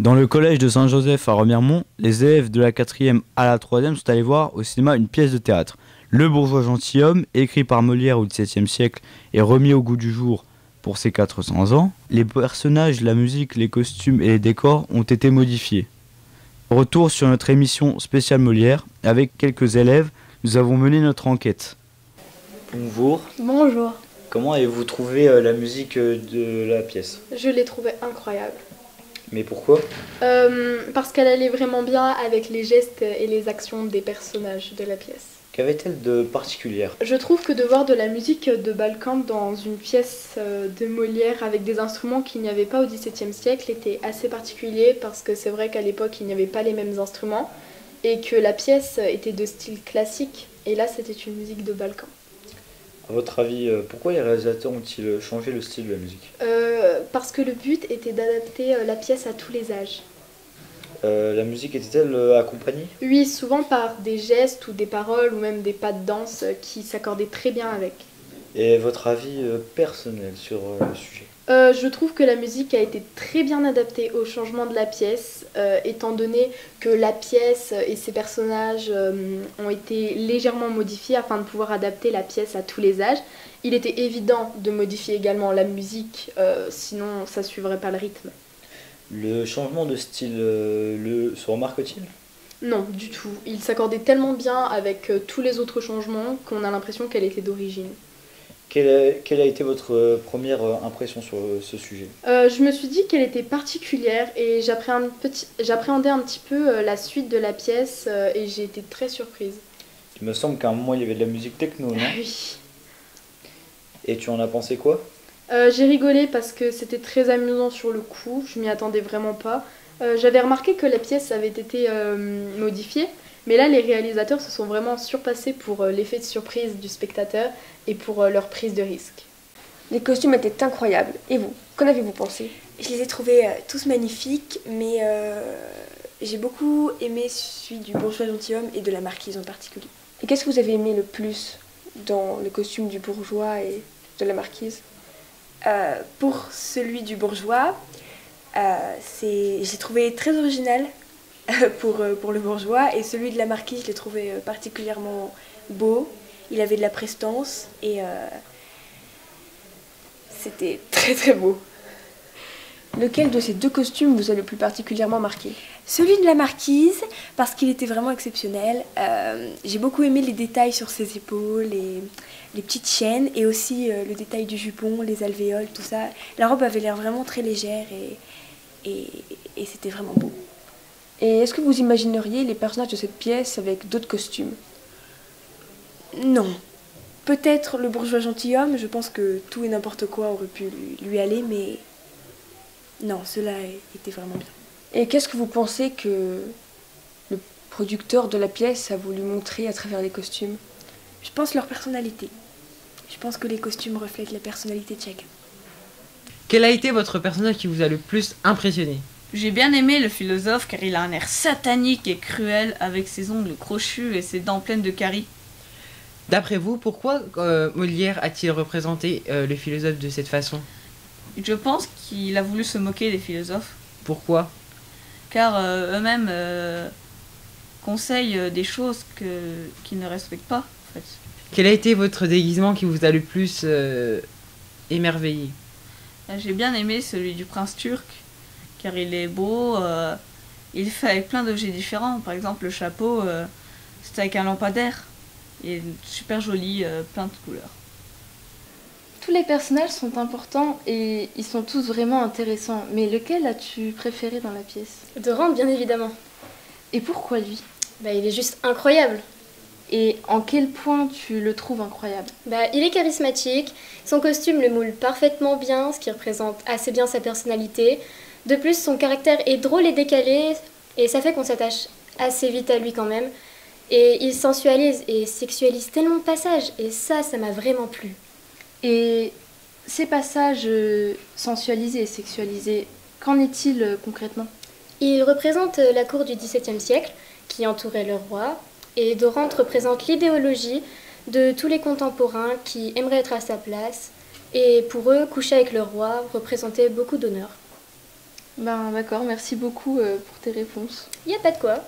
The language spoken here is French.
Dans le collège de Saint-Joseph à Remiremont, les élèves de la 4e à la 3e sont allés voir au cinéma une pièce de théâtre. Le bourgeois gentilhomme, écrit par Molière au XVIIe siècle et remis au goût du jour pour ses 400 ans. Les personnages, la musique, les costumes et les décors ont été modifiés. Retour sur notre émission spéciale Molière. Avec quelques élèves, nous avons mené notre enquête. Bonjour. Bonjour. Comment avez-vous trouvé la musique de la pièce? Je l'ai trouvée incroyable. Mais pourquoi? Parce qu'elle allait vraiment bien avec les gestes et les actions des personnages de la pièce. Qu'avait-elle de particulière? Je trouve que de voir de la musique de Balkan dans une pièce de Molière avec des instruments qu'il n'y avait pas au XVIIe siècle était assez particulier parce que c'est vrai qu'à l'époque il n'y avait pas les mêmes instruments et que la pièce était de style classique et là c'était une musique de Balkan. À votre avis, pourquoi les réalisateurs ont-ils changé le style de la musique? Parce que le but était d'adapter la pièce à tous les âges. La musique était-elle accompagnée? Oui, souvent par des gestes ou des paroles ou même des pas de danse qui s'accordaient très bien avec. Et votre avis personnel sur le sujet? Je trouve que la musique a été très bien adaptée au changement de la pièce, étant donné que la pièce et ses personnages ont été légèrement modifiés afin de pouvoir adapter la pièce à tous les âges. Il était évident de modifier également la musique, sinon ça ne suivrait pas le rythme. Le changement de style se remarque-t-il? Non, du tout. Il s'accordait tellement bien avec tous les autres changements qu'on a l'impression qu'elle était d'origine. Quelle a été votre première impression sur ce sujet? Je me suis dit qu'elle était particulière et j'appréhendais un petit peu la suite de la pièce et j'ai été très surprise. Il me semble qu'à un moment il y avait de la musique techno, non? Oui. Et tu en as pensé quoi? J'ai rigolé parce que c'était très amusant sur le coup, je m'y attendais vraiment pas. J'avais remarqué que la pièce avait été modifiée, mais là les réalisateurs se sont vraiment surpassés pour l'effet de surprise du spectateur et pour leur prise de risque. Les costumes étaient incroyables. Et vous, qu'en avez-vous pensé? Je les ai trouvés tous magnifiques, mais j'ai beaucoup aimé celui du bourgeois gentilhomme et de la marquise en particulier. Et qu'est-ce que vous avez aimé le plus dans le costume du bourgeois et de la marquise? Pour celui du bourgeois, j'ai trouvé très original pour le bourgeois, et celui de la marquise, je l'ai trouvé particulièrement beau. Il avait de la prestance et c'était très très beau. Lequel de ces deux costumes vous a le plus particulièrement marqué? Celui de la marquise, parce qu'il était vraiment exceptionnel. J'ai beaucoup aimé les détails sur ses épaules, les petites chaînes, et aussi le détail du jupon, les alvéoles, tout ça. La robe avait l'air vraiment très légère et c'était vraiment beau. Et est-ce que vous imagineriez les personnages de cette pièce avec d'autres costumes? Non. Peut-être le bourgeois gentilhomme, je pense que tout et n'importe quoi aurait pu lui aller, mais non, cela était vraiment bien. Et qu'est-ce que vous pensez que le producteur de la pièce a voulu montrer à travers les costumes? Je pense leur personnalité. Je pense que les costumes reflètent la personnalité de chacun. Quel a été votre personnage qui vous a le plus impressionné? J'ai bien aimé le philosophe car il a un air satanique et cruel avec ses ongles crochus et ses dents pleines de caries. D'après vous, pourquoi Molière a-t-il représenté le philosophe de cette façon? Je pense qu'il a voulu se moquer des philosophes. Pourquoi? Car eux-mêmes conseillent des choses qu'ils ne respectent pas, en fait. Quel a été votre déguisement qui vous a le plus émerveillé? J'ai bien aimé celui du prince turc, car il est beau, il est fait avec plein d'objets différents. Par exemple, le chapeau, c'était avec un lampadaire. Il est super joli, plein de couleurs. Tous les personnages sont importants et ils sont tous vraiment intéressants. Mais lequel as-tu préféré dans la pièce? Doran, bien évidemment. Et pourquoi lui? Il est juste incroyable. Et en quel point tu le trouves incroyable? Il est charismatique, son costume le moule parfaitement bien, ce qui représente assez bien sa personnalité. De plus, son caractère est drôle et décalé, et ça fait qu'on s'attache assez vite à lui quand même. Et il sensualise et sexualise tellement de passages, et ça m'a vraiment plu. Et ces passages sensualisés et sexualisés, qu'en est-il concrètement? Il représente la cour du XVIIe siècle, qui entourait le roi, et Dorante représente l'idéologie de tous les contemporains qui aimeraient être à sa place, et pour eux, coucher avec le roi représentait beaucoup d'honneur. Ben d'accord, merci beaucoup pour tes réponses. Y a pas de quoi.